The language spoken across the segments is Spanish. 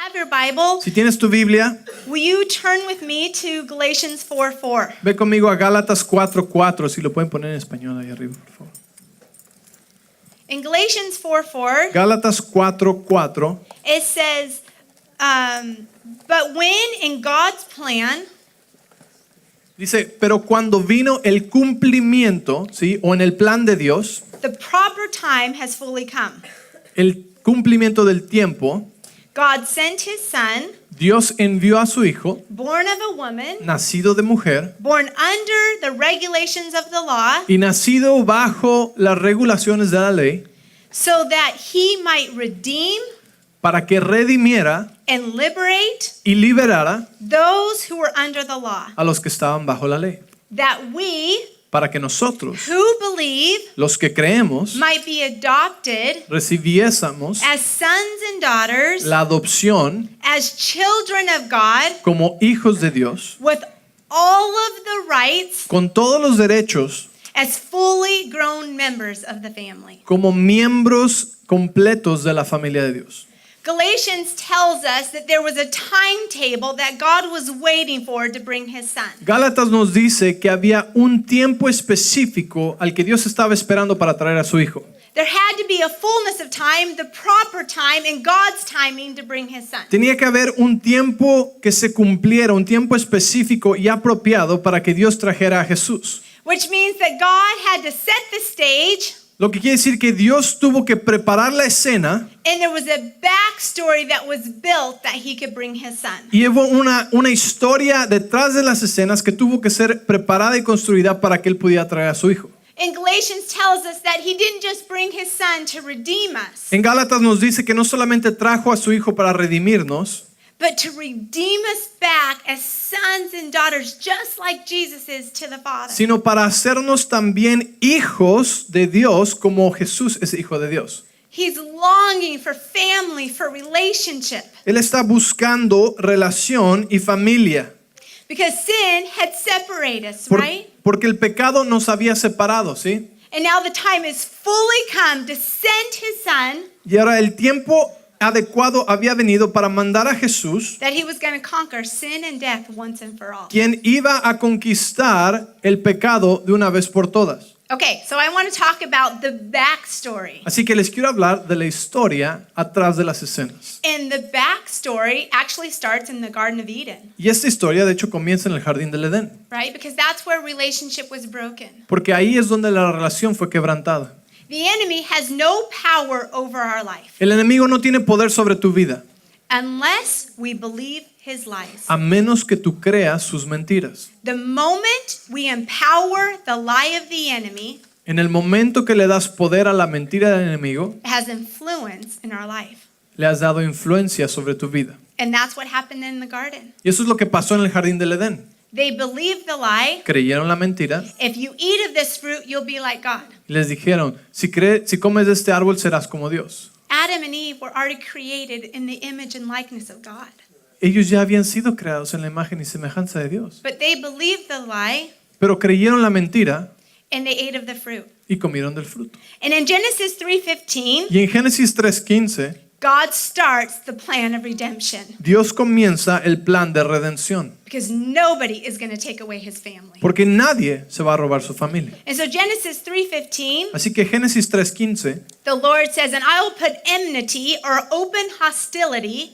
have your Bible, Si tienes tu Biblia, will you turn with me to Galatians 4:4? ve conmigo a Gálatas 4:4, si lo pueden poner en español ahí arriba, por favor. In Galatians 4:4, Gálatas 4:4 it says, but when in God's plan, dice, pero cuando vino el cumplimiento, ¿sí? O en el plan de Dios, the proper time has fully come. el cumplimiento del tiempo, God sent his son, Dios envió a su Hijo, born of a woman, nacido de mujer, born under the regulations of the law, y nacido bajo las regulaciones de la ley, so that he might redeem para que redimiera and liberate y liberara those who were under the law, a los que estaban bajo la ley, that we para que nosotros, who believe los que creemos, might be adopted recibiésemos as sons and daughters, la adopción as children of God, como hijos de Dios, with all of the rights con todos los derechos, as fully grown members of the family. como miembros completos de la familia de Dios. Galatians tells us that there was a timetable that God was waiting for to bring his son. Gálatas nos dice que había un tiempo específico al que Dios estaba esperando para traer a su Hijo. There had to be a fullness of time, the proper time, and God's timing to bring his son. Tenía que haber un tiempo que se cumpliera, un tiempo específico y apropiado para que Dios trajera a Jesús. Which means that God had to set the stage, Lo que quiere decir que Dios tuvo que preparar la escena and there was a backstory that was built that he could bring his son. y hubo una historia detrás de las escenas que tuvo que ser preparada y construida para que Él pudiera traer a su Hijo. And Galatians tells us that he didn't just bring his son to redeem us, En Gálatas nos dice que no solamente trajo a su Hijo para redimirnos, but to redeem us back as sons and daughters, just like Jesus is to the Father. sino para hacernos también hijos de Dios como Jesús es hijo de Dios. He's longing for family, for relationship, Él está buscando relación y familia. because sin had separated us, Por- right? Porque el pecado nos había separado, ¿sí? And now the time is fully come to send his son, Y ahora el tiempo adecuado había venido para mandar a Jesús, that he was going to conquer sin and death once and for all. quien iba a conquistar el pecado de una vez por todas. Okay, so I want to talk about the backstory. Así que les quiero hablar de la historia atrás de las escenas. And the backstory actually starts in the Garden of Eden, Y esta historia de hecho comienza en el jardín del Edén, right? Because that's where relationship was broken. porque ahí es donde la relación fue quebrantada. The enemy has no power over our life El enemigo no tiene poder sobre tu vida, unless we believe his lies. a menos que tú creas sus mentiras. The moment we empower the lie of the enemy, En el momento que le das poder a la mentira del enemigo, it has influence in our life. le has dado influencia sobre tu vida. And that's what happened in the garden. Y eso es lo que pasó en el jardín del Edén. They believed the lie. Creyeron la mentira If you eat of this fruit, you'll be like God. y les dijeron, si comes de este árbol serás como Dios. Adam and Eve were already created in the image and likeness of God. Ellos ya habían sido creados en la imagen y semejanza de Dios. But they believed the lie Pero creyeron la mentira and they ate of the fruit. y comieron del fruto. And in Genesis 3:15, Y en Génesis 3:15, God starts the plan of redemption Dios comienza el plan de redención. because nobody is going to take away his family. Porque nadie se va a robar su familia. And so Genesis 3:15, Así que Génesis 3:15 the Lord says, "And I will put enmity or open hostility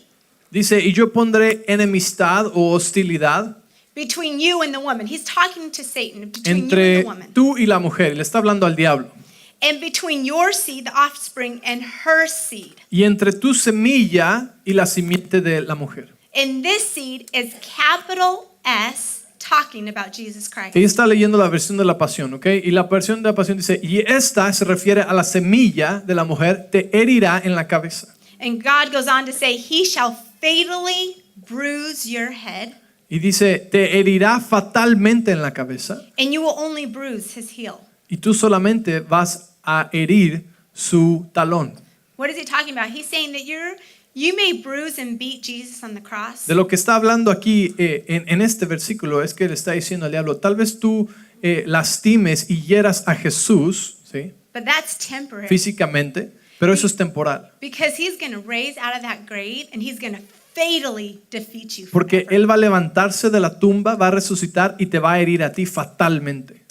dice, y yo pondré enemistad o hostilidad between you and the woman." He's talking to Satan, between you and entre the woman. tú y la mujer. Le está hablando al diablo. And between your seed, the offspring, and her seed. Y entre tu semilla y la simiente de la mujer. And this seed is capital S, talking about Jesus Christ. Ella está leyendo la versión de la Pasión, ¿ok? Y la versión de la Pasión dice, y esta se refiere a la semilla de la mujer, te herirá en la cabeza. And God goes on to say, "He shall fatally bruise your head, Y dice, te herirá fatalmente en la cabeza and you will only bruise his heel." y tú solamente vas a herir su talón. What is he talking about? He's saying that you may bruise and beat Jesus on the cross, De lo que está hablando aquí en este versículo es que le está diciendo al diablo, tal vez tú lastimes y hieras a Jesús, ¿sí? but that's temporary. Físicamente, pero eso es temporal. Because he's going to raise out of that grave and he's going to fatally defeat you Porque forever. Él va a levantarse de la tumba, va a resucitar y te va a herir a ti fatalmente.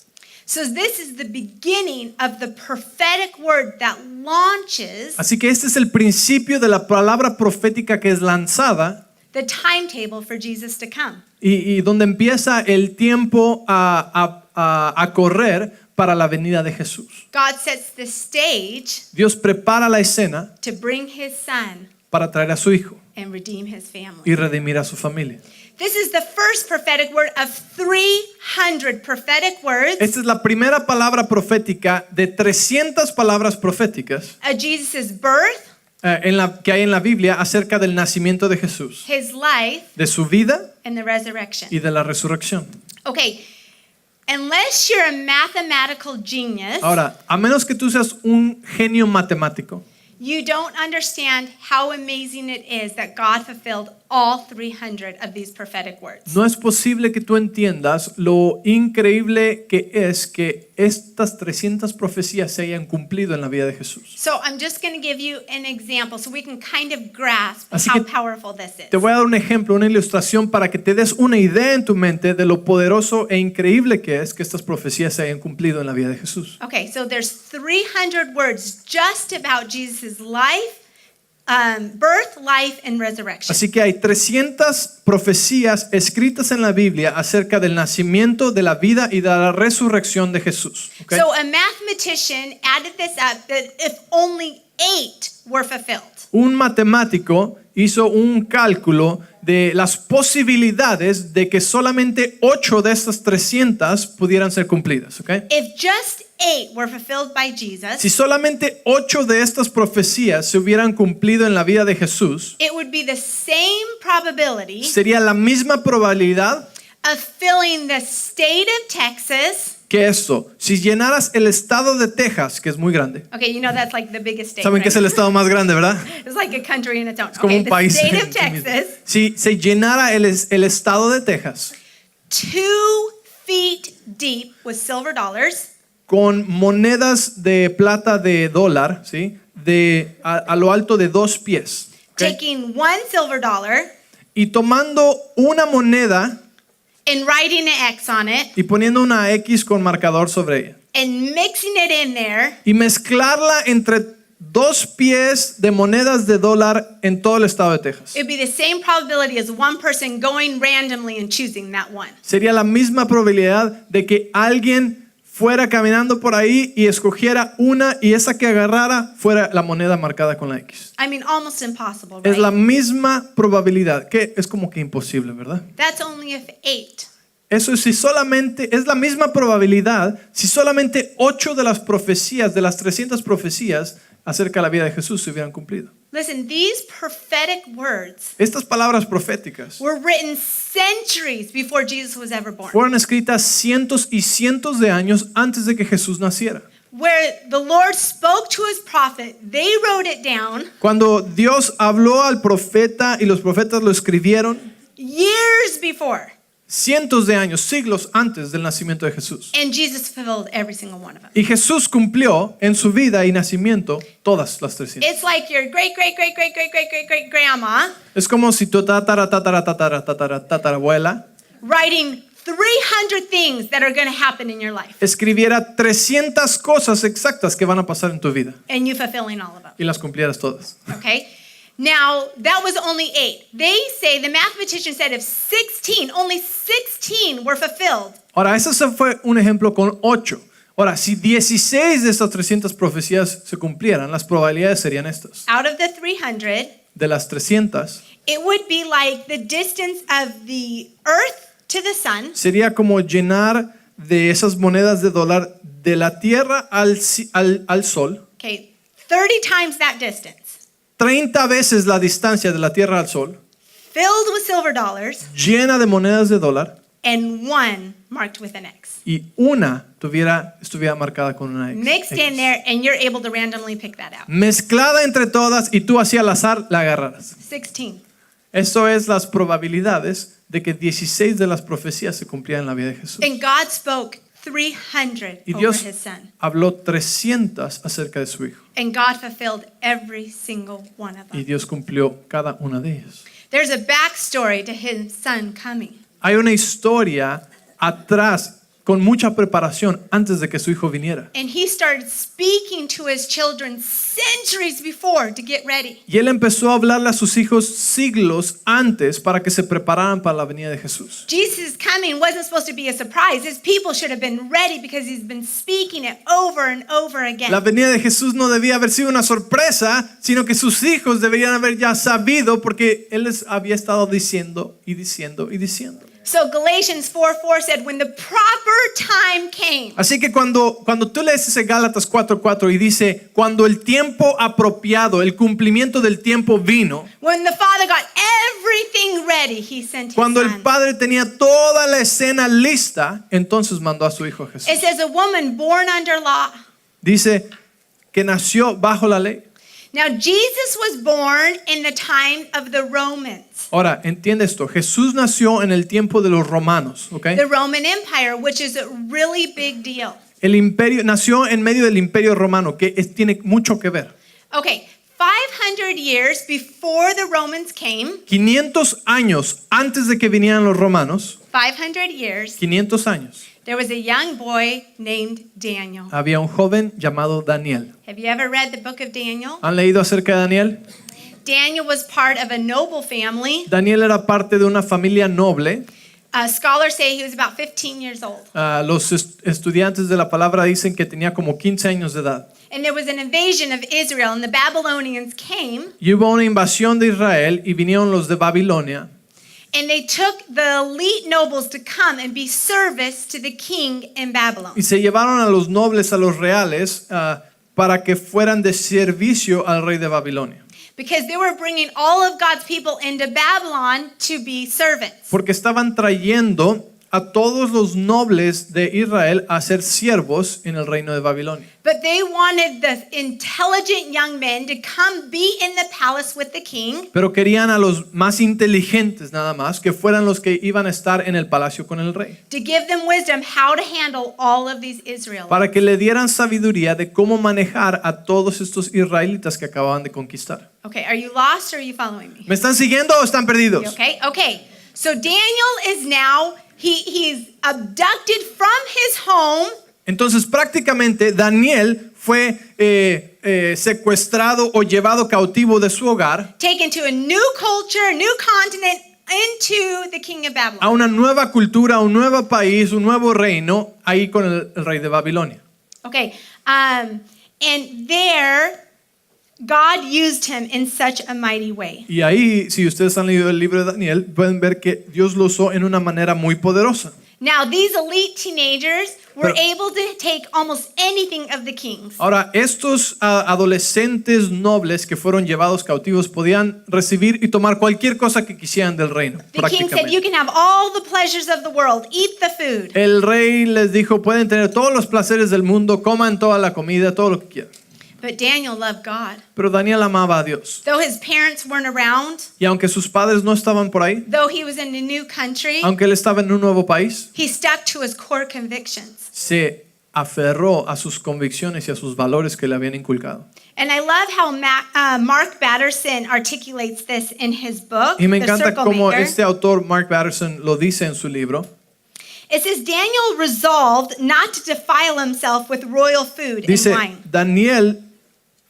So this is the beginning of the prophetic word that launches Así que este es el principio de la palabra profética que es lanzada the timetable for Jesus to come. y donde empieza el tiempo a correr para la venida de Jesús. God sets the stage Dios prepara la escena to bring his son para traer a su hijo and redeem his family. y redimir a su familia. This is the first prophetic word of 300 prophetic words Esta es la primera palabra profética de 300 palabras proféticas of Jesus' birth, que hay en la Biblia acerca del nacimiento de Jesús, his life, de su vida and the resurrection. y de la resurrección. Okay, unless you're a mathematical genius, Ahora, a menos que tú seas un genio matemático, you don't understand how amazing it is that God fulfilled all 300 of these prophetic words. no es posible que tú entiendas lo increíble que es que estas 300 profecías se hayan cumplido en la vida de Jesús. So I'm just going to give you an example so we can kind of grasp Así how que powerful this Te is. voy a dar un ejemplo, una ilustración para que te des una idea en tu mente de lo poderoso e increíble que es que estas profecías se hayan cumplido en la vida de Jesús. Okay, so there's 300 words just about Jesus' life, birth, life, and resurrection. Así que hay 300 profecías escritas en la Biblia acerca del nacimiento, de la vida y de la resurrección de Jesús. ¿Ok? So a mathematician added this up that if only 8 were fulfilled, Un matemático hizo un cálculo de las posibilidades de que solamente 8 de estas 300 pudieran ser cumplidas. ¿Ok? if just 8 were fulfilled by Jesus, Si solamente 8 de estas profecías se hubieran cumplido en la vida de Jesús, it would be the same probability sería la misma probabilidad of filling the state of Texas. que esto. Si llenaras el estado de Texas, que es muy grande. Okay, you know that's like the biggest state. Saben que es el right? estado más grande, ¿verdad? It's like a country in its own. Es como Okay, un the país. state of en sí mismo. Texas, Si se llenara el estado de Texas 2 feet deep with silver dollars, con monedas de plata de dólar, ¿sí? A lo alto de 2 pies. ¿Ok? taking one silver dollar Y tomando una moneda and writing an X on it y poniendo una X con marcador sobre ella. and mixing it in there, Y mezclarla entre 2 pies de monedas de dólar en todo el estado de Texas. it'd be the same probability as one person going randomly and choosing that one. Sería la misma probabilidad de que alguien fuera caminando por ahí y escogiera una y esa que agarrara fuera la moneda marcada con la X. I mean, almost impossible, Es la right? misma probabilidad, que es como que imposible, ¿verdad? That's only if 8. Eso es si solamente, es la misma probabilidad si solamente 8 de las profecías, de las 300 profecías acerca de la vida de Jesús se hubieran cumplido. Listen, these prophetic words Estas palabras proféticas were written centuries before Jesus was ever born. fueron escritas cientos y cientos de años antes de que Jesús naciera. Where the Lord spoke to his prophet, they wrote it down Cuando Dios habló al profeta y los profetas lo escribieron years before, cientos de años, siglos antes del nacimiento de Jesús. and Jesus fulfilled every single one of them. Y Jesús cumplió en su vida y nacimiento todas las 300. It's like your great, great, great, great, great, great, great, great grandma Es como si tu tatarabuela writing 300 things that are going to happen in your life, escribiera 300 cosas exactas que van a pasar en tu vida and you fulfilling all of them. y las cumplieras todas. Okay? Now, that was only 8. They say, the mathematician said, if 16, only 16 were fulfilled, Ahora, ese se fue un ejemplo con 8. Ahora, si 16 de estas 300 profecías se cumplieran, las probabilidades serían estas. out of the 300, De las 300, it would be like the distance of the earth to the sun, sería como llenar de esas monedas de dólar de la tierra al sol, okay, 30 times that distance, 30 veces la distancia de la tierra al sol, filled with silver dollars, llena de monedas de dólar, and one marked with an X. y una estuviera marcada con una X. Mixed in there, and you're able to randomly pick that out. Mezclada entre todas y tú así al azar la agarraras. 16. Eso es las probabilidades de que 16 de las profecías se cumplieran en la vida de Jesús. And God spoke 300 Y over Dios his son. habló 300 acerca de su hijo. And God fulfilled every single one of Y them. Dios cumplió cada una de ellas. There's a backstory to his son coming. Hay una historia atrás con mucha preparación antes de que su hijo viniera. And he started speaking to his children centuries before to get ready. Y él empezó a hablarle a sus hijos siglos antes para que se prepararan para la venida de Jesús. Jesus' coming wasn't supposed to be a surprise. His people should have been ready because he's been speaking it over and over again. La venida de Jesús no debía haber sido una sorpresa, sino que sus hijos deberían haber ya sabido porque él les había estado diciendo y diciendo y diciendo. So Galatians 4:4 said, when the proper time came. Así que cuando tú lees ese Gálatas 4:4 y dice, cuando el tiempo apropiado, el cumplimiento del tiempo vino, When the Father got everything ready, he sent his cuando el son. Padre tenía toda la escena lista, entonces mandó a su hijo Jesús. It says a woman born under law. Dice que nació bajo la ley. Now Jesus was born in the time of the Romans. Ahora, entiende esto, Jesús nació en el tiempo de los romanos, ¿ok? The Roman Empire, which is a really big deal. El imperio, nació en medio del imperio romano, que tiene mucho que ver. Okay, 500 years before the Romans came, 500 años antes de que vinieran los romanos, 500 years, 500 años, there was a young boy named Daniel. había un joven llamado Daniel. Have you ever read the book of Daniel? ¿Han leído acerca de Daniel? Daniel was part of a noble family. Daniel era parte de una familia noble. Scholars say he was about 15 years old. Los estudiantes de la palabra dicen que tenía como 15 años de edad. And there was an invasion of Israel, and the Babylonians came, Y hubo una invasión de Israel y vinieron los de Babilonia. and they took the elite nobles to come and be service to the king in Babylon. Y se llevaron a los nobles, a los reales, para que fueran de servicio al rey de Babilonia. Because they were bringing all of God's people into Babylon to be servants. Porque estaban trayendo a todos los nobles de Israel a ser siervos en el reino de Babilonia. But they wanted the intelligent young men to come be in the palace with the king. Pero querían a los más inteligentes nada más, que fueran los que iban a estar en el palacio con el rey. To give them wisdom how to handle all of these Israelites. Para que le dieran sabiduría de cómo manejar a todos estos israelitas que acababan de conquistar. Okay, are you lost or are you following me? ¿Me están siguiendo o están perdidos? Okay. So Daniel is now, he's abducted from his home. Entonces prácticamente Daniel fue secuestrado o llevado cautivo de su hogar Taken to a new culture, a new continent, into the king of a Babylon. una nueva cultura, a un nuevo país, un nuevo reino, ahí con el rey de Babilonia. Okay, and there, God used him in such a mighty way. Y ahí, si ustedes han leído el libro de Daniel, pueden ver que Dios lo usó en una manera muy poderosa. Now, these elite teenagers were Pero- able to take almost anything of the king's. Ahora, estos adolescentes nobles que fueron llevados cautivos podían recibir y tomar cualquier cosa que quisieran del reino, The king said, you prácticamente. can have all the pleasures of the world, eat the food. El rey les dijo, pueden tener todos los placeres del mundo, coman toda la comida, todo lo que quieran. But Daniel loved God. Pero Daniel amaba a Dios. Though his parents weren't around, Y aunque sus padres no estaban por ahí, though he was in a new country, aunque él estaba en un nuevo país, he stuck to his core convictions. se aferró a sus convicciones y a sus valores que le habían inculcado. And I love how Mark Batterson articulates this in his book, Y me The encanta Circle cómo Maker. este autor, Mark Batterson, lo dice en su libro. It says, Daniel resolved not to defile himself with royal food Dice, and wine. Daniel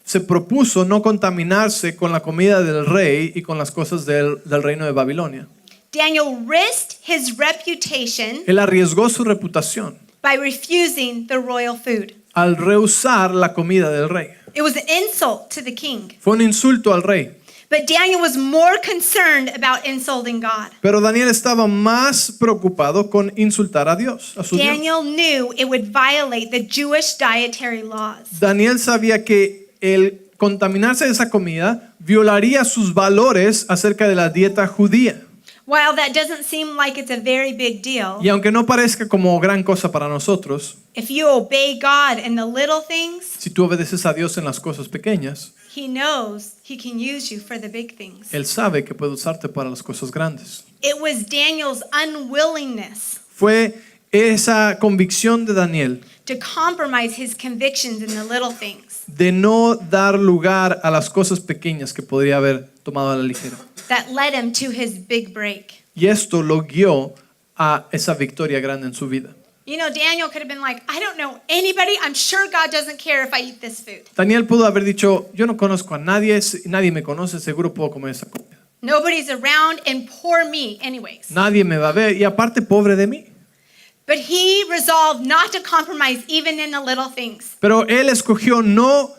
se propuso no contaminarse con la comida del rey y con las cosas del reino de Babilonia. Daniel risked his reputation Él arriesgó su reputación by refusing the royal food. al rehusar la comida del rey. It was an insult to the king. Fue un insulto al rey. But Daniel was more concerned about insulting God. Pero Daniel estaba más preocupado con insultar a Dios, a su Dios. Daniel knew it would violate the Jewish dietary laws. Daniel sabía que el contaminarse de esa comida violaría sus valores acerca de la dieta judía. While that doesn't seem like it's a very big deal, Y aunque no parezca como gran cosa para nosotros, if you obey God in the little things, si tú obedeces a Dios en las cosas pequeñas, He knows He can use you for the big things. Él sabe que puede usarte para las cosas grandes. It was Daniel's unwillingness Fue esa convicción de Daniel to compromise his convictions in the little things. de no dar lugar a las cosas pequeñas que podría haber tomado a la ligera. that led him to his big break. Y esto lo guió a esa victoria grande en su vida. You know, Daniel could have been like, I don't know anybody. I'm sure God doesn't care if I eat this food. Daniel pudo haber dicho, yo no conozco a nadie, nadie me conoce, seguro puedo comer esa comida. Nobody's around, and poor me anyways. Nadie me va a ver y aparte pobre de mí. But he resolved not to compromise even in the little things. Pero él escogió no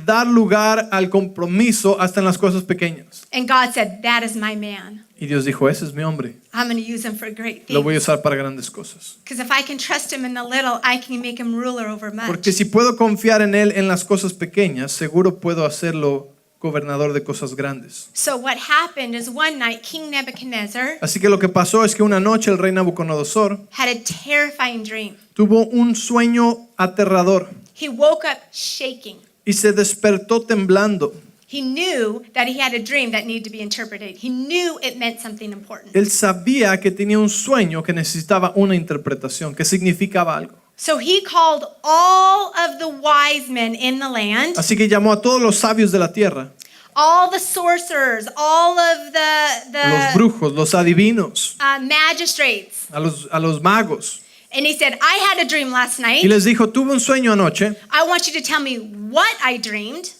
dar lugar al compromiso hasta en las cosas pequeñas. And God said, that is my man. Y Dios dijo, ese es mi hombre, I'm going to use him for great lo voy a things. usar para grandes cosas. Because if I can trust him in the little, I can make him ruler over much. Porque si puedo confiar en él en las cosas pequeñas, seguro puedo hacerlo gobernador de cosas grandes. So what happened is one night, King Nebuchadnezzar Así que lo que pasó es que una noche el rey Nabucodonosor had a terrifying dream. tuvo un sueño aterrador He woke up shaking. y se despertó temblando. He knew that he had a dream that needed to be interpreted. He knew it meant something important. Él sabía que tenía un sueño que necesitaba una interpretación, que significaba algo. So he called all of the wise men in the land, Así que llamó a todos los sabios de la tierra, all the sorcerers, all of los brujos, los adivinos, magistrates. a los magos. And he said, I had a dream last night. Y les dijo, tuve un sueño anoche, I want you to tell me what I dreamed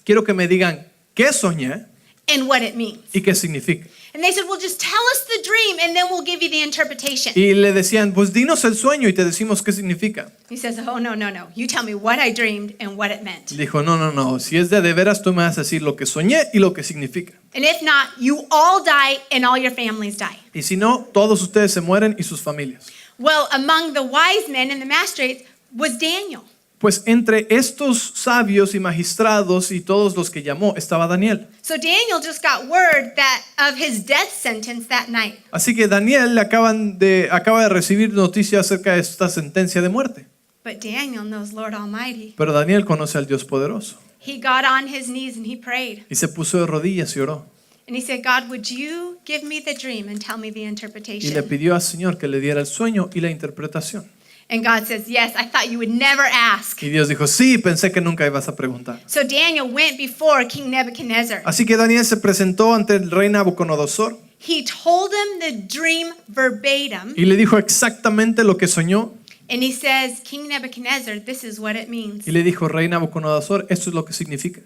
quiero que me digan qué soñé and what it means. y qué significa. And they said, well, just tell us the dream and then we'll give you the interpretation. Y le decían, pues dinos el sueño y te decimos qué significa. He says, oh, no. You tell me what I dreamed and what it meant. Dijo, no, si es de veras tú me vas a decir lo que soñé y lo que significa. And if not, you all die and all your families die. Y si no, todos ustedes se mueren y sus familias. Well, among the wise men and the magistrates was Daniel. Pues entre estos sabios y magistrados y todos los que llamó estaba Daniel. So Daniel just got word that of his death sentence that night. Así que Daniel acaba de recibir noticias acerca de esta sentencia de muerte. But Daniel knows Lord Almighty. Pero Daniel conoce al Dios poderoso He got on his knees and he prayed. y se puso de rodillas y oró. And he said, God, would you give me the dream and tell me the Y le interpretation? pidió al Señor que le diera el sueño y la interpretación. And God says, yes, I thought you would never ask. Y Dios dijo, sí, pensé que nunca ibas a preguntar. So Daniel went before King Nebuchadnezzar. Así que Daniel se presentó ante el rey Nabucodonosor He told him the dream verbatim. y le dijo exactamente lo que soñó. And he says, King Nebuchadnezzar, this is what it means. Y le dijo, rey Nabucodonosor, esto es lo que significa.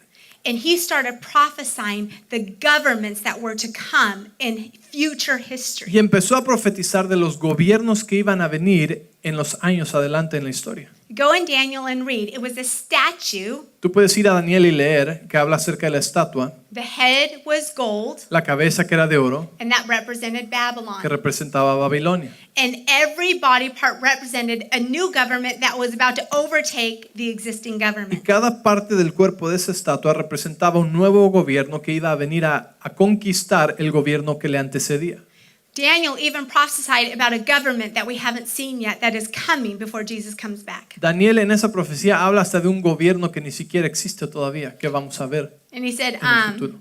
And he started prophesying the governments that were to come in future history. Y empezó a profetizar de los gobiernos que iban a venir en los años adelante en la historia. Go in Daniel and read. It was a statue. Tú puedes ir a Daniel y leer que habla acerca de la estatua, The head was gold, la cabeza que era de oro, and that represented Babylon. que representaba a Babilonia. And every body part represented a new government that was about to overtake the existing Y government. cada parte del cuerpo de esa estatua representaba un nuevo gobierno que iba a venir a conquistar el gobierno que le antecedía. Daniel even prophesied about a government that we haven't seen yet that is coming before Jesus comes back. Daniel en esa profecía habla hasta de un gobierno que ni siquiera existe todavía, que vamos a ver And he said, en el futuro.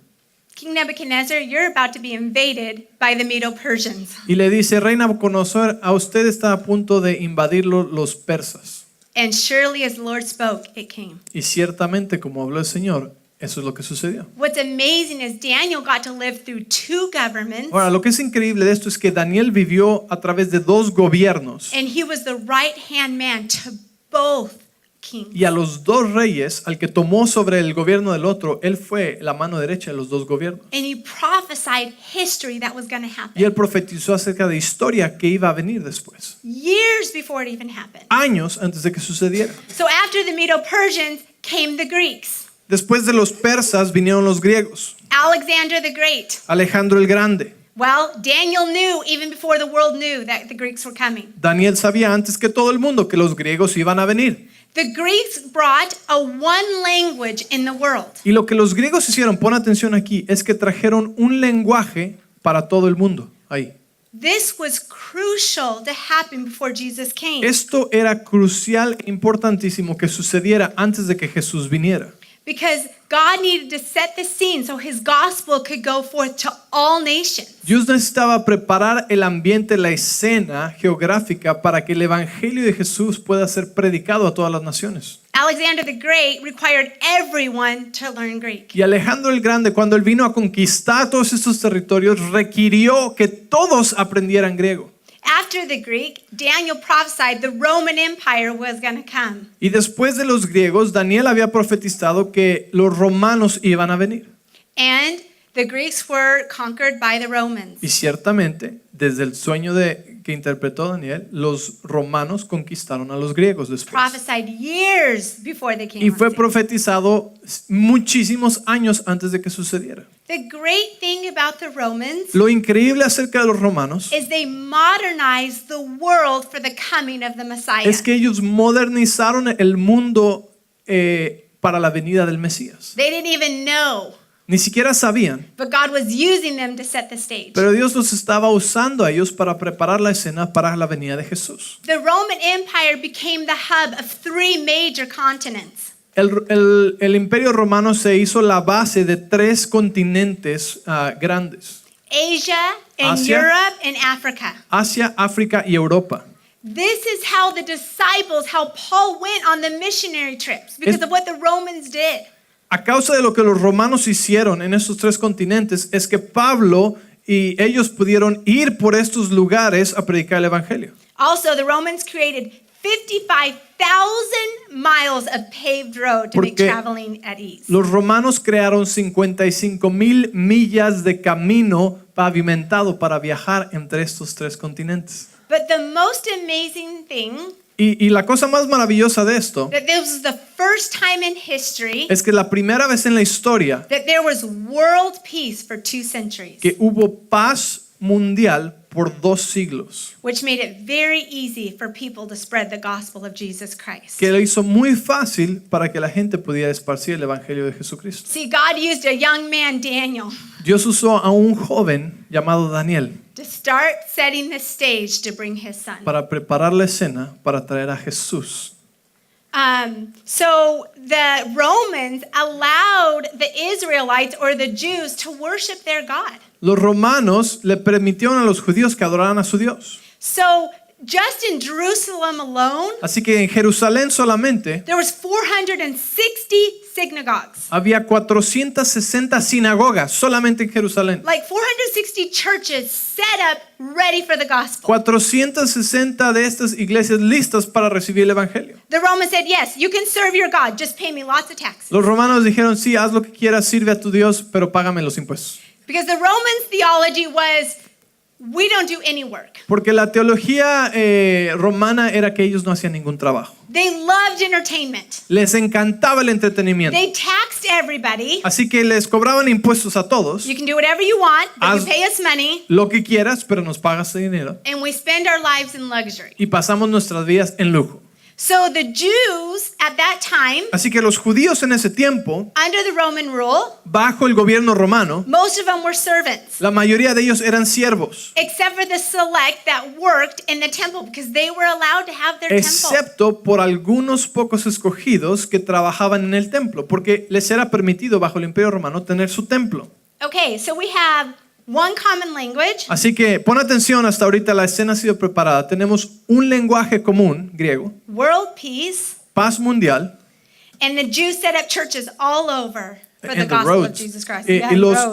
King Nebuchadnezzar, you're about to be invaded by the Medo-Persians. Y le dice, rey Nabucodonosor, a usted está a punto de invadirlo los persas. And surely as the Lord spoke, it came. Y ciertamente, como habló el Señor, eso es lo que sucedió. What's amazing is Daniel got to live through two governments, Ahora, lo que es increíble de esto es que Daniel vivió a través de dos gobiernos and he was the right-hand man to both kings. y a los dos reyes, al que tomó sobre el gobierno del otro, él fue la mano derecha de los dos gobiernos. And he prophesied history that was going to Y happen él profetizó acerca de historia que iba a venir después, years before it even happened. años antes de que sucediera. So after the Medo-Persians came the Greeks. Después de los persas vinieron los griegos, Alexander the Great. Alejandro el Grande. Well, Daniel knew even before the world knew that the Greeks were coming. Daniel sabía antes que todo el mundo que los griegos iban a venir. The Greeks brought a one language in the world. Y lo que los griegos hicieron, pon atención aquí, es que trajeron un lenguaje para todo el mundo. Ahí. This was crucial to happen before Jesus came. Esto era crucial e importantísimo que sucediera antes de que Jesús viniera. Because God needed to set the scene so his gospel could go forth to all nations. Dios necesitaba preparar el ambiente, la escena geográfica para que el evangelio de Jesús pueda ser predicado a todas las naciones. Alexander the Great required everyone to learn Greek. Y Alejandro el Grande, cuando él vino a conquistar todos estos territorios, requirió que todos aprendieran griego. After the Greek, Daniel prophesied the Roman Empire was going to come. Y después de los griegos, Daniel había profetizado que los romanos iban a venir. And the Greeks were conquered by the Romans. Y ciertamente, desde el sueño que interpretó Daniel, los romanos conquistaron a los griegos después. Prophesied years before they came Y on fue scene. profetizado muchísimos años antes de que sucediera. The great thing about the Romans Lo increíble acerca de los romanos is they modernized the world for the coming of the Messiah. es que ellos modernizaron el mundo para la venida del Mesías. They didn't even know, Ni siquiera sabían, but God was using them to set the stage. pero Dios los estaba usando a ellos para preparar la escena para la venida de Jesús. The Roman Empire became the hub of 3 major continents. El imperio romano se hizo la base de 3 continentes grandes: Asia and Asia. Europe and Africa. Asia, África y Europa. This is how the disciples, how Paul went on the missionary trips because of what the Romans did. A causa de lo que los romanos hicieron en estos 3 continentes es que Pablo y ellos pudieron ir por estos lugares a predicar el evangelio. Also, the Romans created 55,000 miles of paved road to make Porque traveling at ease. Los romanos crearon 55,000 millas de camino pavimentado para viajar entre estos 3 continentes. But the most amazing thing, Y la cosa más maravillosa de esto that this was the first time in history es que la primera vez en la historia that there was world peace for 2 centuries, que hubo paz mundial por 2 siglos, which made it very easy for people to spread the gospel of Jesus Christ. que lo hizo muy fácil para que la gente pudiera esparcir el evangelio de Jesucristo. See, God used a young man, Daniel, Dios usó a un joven llamado Daniel to start setting the stage to bring his son. para preparar la escena para traer a Jesús. So the Romans allowed the Israelites or the Jews to worship their God. Los romanos le permitieron a los judíos que adoraran a su Dios. So just in Jerusalem alone, Así que en Jerusalén solamente there was 460 synagogues. había 460 sinagogas solamente en Jerusalén. Like 460 churches set up ready for the gospel. 460 de estas iglesias listas para recibir el evangelio. The Romans said, yes, you can serve your God, just pay me lots of taxes. Los romanos dijeron, sí, haz lo que quieras, sirve a tu Dios, pero págame los impuestos. Because the Romans' theology was, we don't do any work. Porque la teología romana era que ellos no hacían ningún trabajo. They loved entertainment. Les encantaba el entretenimiento. They taxed everybody. Así que les cobraban impuestos a todos. You can do whatever you want, but Haz- you pay us money, Lo que quieras, pero nos pagas dinero. and we spend our lives in luxury. Y pasamos nuestras vidas en lujo. So the Jews at that time, Así que los judíos en ese tiempo, under the Roman rule, bajo el gobierno romano, most of them were servants, la mayoría de ellos eran siervos, except for the select that worked in the temple because they were allowed to have their temple. excepto por algunos pocos escogidos que trabajaban en el templo, porque les era permitido bajo el imperio romano tener su templo. Okay, so we have one common language, Así que pon atención, hasta ahorita la escena ha sido preparada. Tenemos un lenguaje común, griego, world peace, paz mundial, and the Jews set up churches all over for the and the gospel of roads. Jesus Christ. Y Yeah,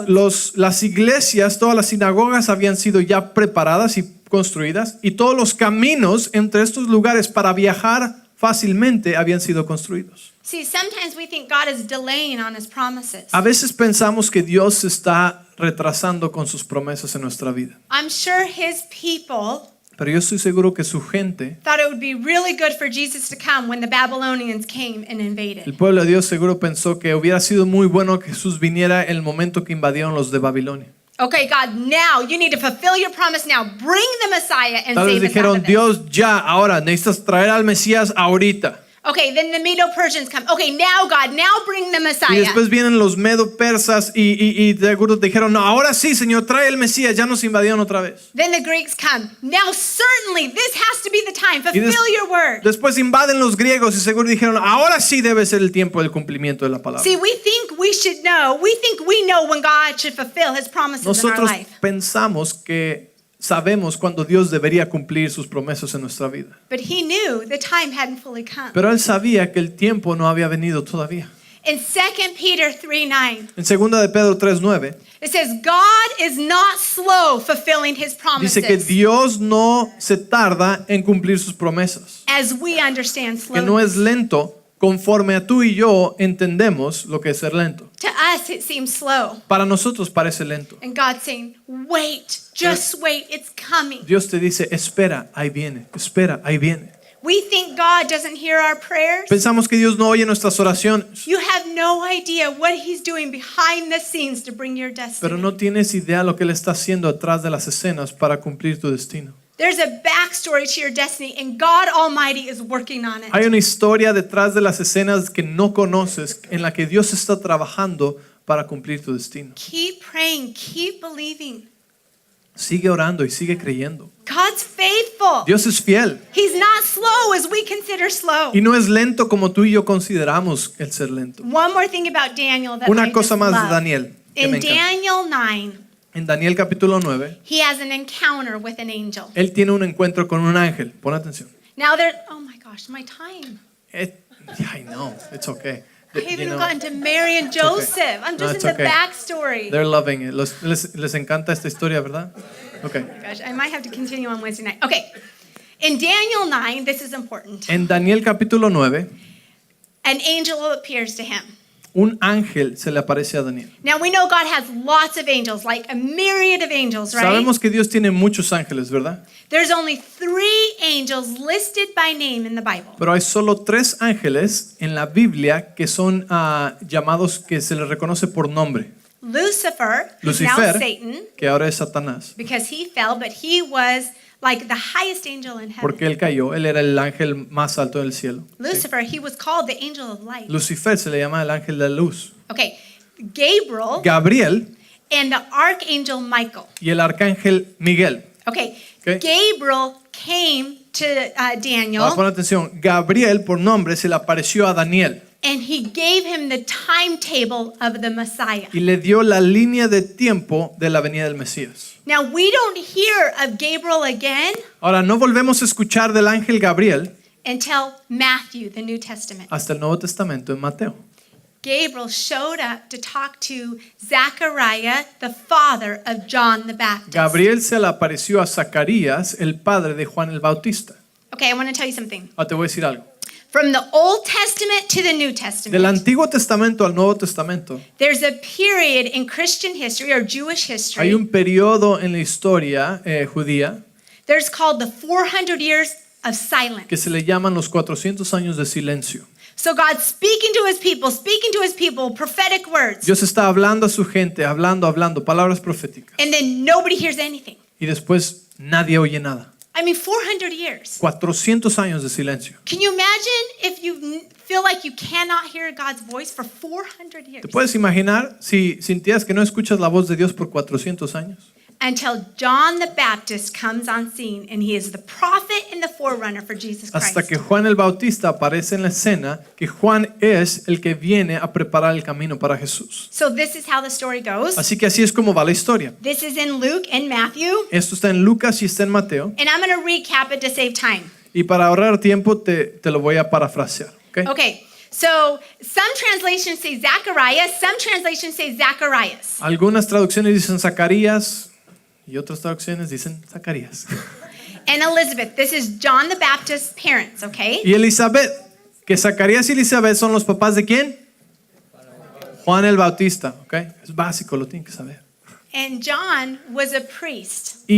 roads. las iglesias, todas las sinagogas habían sido ya preparadas y construidas, y todos los caminos entre estos lugares para viajar fácilmente habían sido construidos. See, sometimes we think God is delaying on his promises. A veces pensamos que Dios se está retrasando con sus promesas en nuestra vida, I'm sure his people pero yo estoy seguro que su gente, thought it would be really good for Jesus to come when the Babylonians came and invaded. el pueblo de Dios seguro pensó que hubiera sido muy bueno que Jesús viniera el momento que invadieron los de Babilonia. Okay, God, now you need to fulfill your promise now. Bring the Messiah and Tal vez save us out dijeron, of this. Dios, ya, ahora necesitas traer al Mesías ahorita. Okay, then the Medo-Persians come. Okay, now God, now bring the Y Messiah. después vienen los medo-persas y seguro dijeron, no, ahora sí, Señor, trae el Mesías, ya nos invadieron otra vez. Then the Greeks come. Now certainly this has to be the time. Y Fulfill your word. después invaden los griegos y seguro dijeron, ahora sí debe ser el tiempo del cumplimiento de la palabra. See, we think we should know. We think we know when God should fulfill his promises in our Nosotros life. pensamos que sabemos cuando Dios debería cumplir sus promesas en nuestra vida. But he knew the time hadn't fully come. Pero él sabía que el tiempo no había venido todavía. In 2 Peter 3:9, En 2 de Pedro 3:9 it says, God is not slow fulfilling his dice que promises, Dios no se tarda en cumplir sus promesas, as we understand que no slowness. es lento conforme a tú y yo entendemos lo que es ser lento. To us, it seems slow. Para nosotros parece lento. And God's saying, wait, just wait, it's coming. Dios te dice, espera, ahí viene, espera, ahí viene. We think God doesn't hear our prayers. Pensamos que Dios no oye nuestras oraciones, You have no idea what he's doing behind the scenes to bring your pero destiny. no tienes idea lo que Él está haciendo atrás de las escenas para cumplir tu destino. There's a backstory to your destiny, and God Almighty is working on it. Hay una historia detrás de las escenas que no conoces en la que Dios está trabajando para cumplir tu destino. Keep praying, keep believing. Sigue orando y sigue creyendo. God's faithful. Dios es fiel He's not slow as we consider slow. y no es lento como tú y yo consideramos el ser lento. One more thing about Daniel that I Una just cosa más de love. Daniel que me In encanta. Daniel 9, En Daniel capítulo 9, he has an encounter with an angel. él tiene un encuentro con un ángel. Pon atención. Now there, oh my gosh, my time. I know, it's okay. I haven't even gotten to Mary and Joseph. I'm No, just it's in the okay. backstory. They're loving it. Les encanta esta historia, ¿verdad? Okay. Gosh, I might have to continue on Wednesday night. Okay. In Daniel 9, this is important. En Daniel capítulo 9, An angel appears to him. un ángel se le aparece a Daniel. Now we know God has lots of angels, like a myriad of angels, right? Sabemos que Dios tiene muchos ángeles, ¿verdad? There's only 3 angels listed by name in the Bible. Pero hay solo 3 ángeles en la Biblia que son llamados, que se les reconoce por nombre. Lucifer, who's now Lucifer, Satan, que ahora es Satanás, because he fell, but he was like the highest angel in heaven. porque él cayó, él era el ángel más alto del cielo. ¿sí? Lucifer, he was called the angel of light. Lucifer se le llama el ángel de la luz. Okay, Gabriel Gabriel and the archangel Michael. y el arcángel Miguel. Okay, Okay. Gabriel came to Daniel Ahora pon atención, Gabriel por nombre se le apareció a Daniel and he gave him the timetable of the Messiah. y le dio la línea de tiempo de la venida del Mesías. Now we don't hear of Gabriel again Ahora no volvemos a escuchar del ángel Gabriel until Matthew, the New Testament. hasta el Nuevo Testamento en Mateo. Gabriel showed up to talk to Zechariah, the father of John the Baptist. Gabriel se le apareció a Zacarías, el padre de Juan el Bautista. Okay, I want to tell you something. Ahora te voy a decir algo. From the Old Testament to the New Del Testament, Antiguo Testamento al Nuevo Testamento there's a period in Christian history or Jewish hay history. un periodo en la historia judía There's called the 400 years of silence. que se le llaman los 400 años de silencio. So God's speaking to his people, prophetic words. Dios está hablando a su gente, hablando, palabras proféticas. And then nobody hears anything. Y después nadie oye nada. I mean, 400 years. 400 años de silencio. Can you imagine if you feel like you cannot hear God's voice for 400 years? ¿Te puedes imaginar si sintieras que no escuchas la voz de Dios por 400 años? Until John the Baptist comes on scene and he is the prophet and the forerunner for Jesus Hasta Christ. que Juan el Bautista aparece en la escena, que Juan es el que viene a preparar el camino para Jesús. So this is how the story goes. Así que así es como va la historia. This is in Luke and Matthew. Esto está en Lucas y está en Mateo. And I'm going to recap it to save time. Y para ahorrar tiempo te lo voy a parafrasear. ¿ok? Okay, so some translations say Zachariah, some translations say Zacharias. Algunas traducciones dicen Zacarías y otras traducciones dicen Zacarías. And Elizabeth, this is John the Baptist's parents, okay? Y Elizabeth, que Zacarías y Elizabeth son los papás de quién? Juan el Bautista, ¿ok? Es básico, lo tienen que saber. And John was a priest.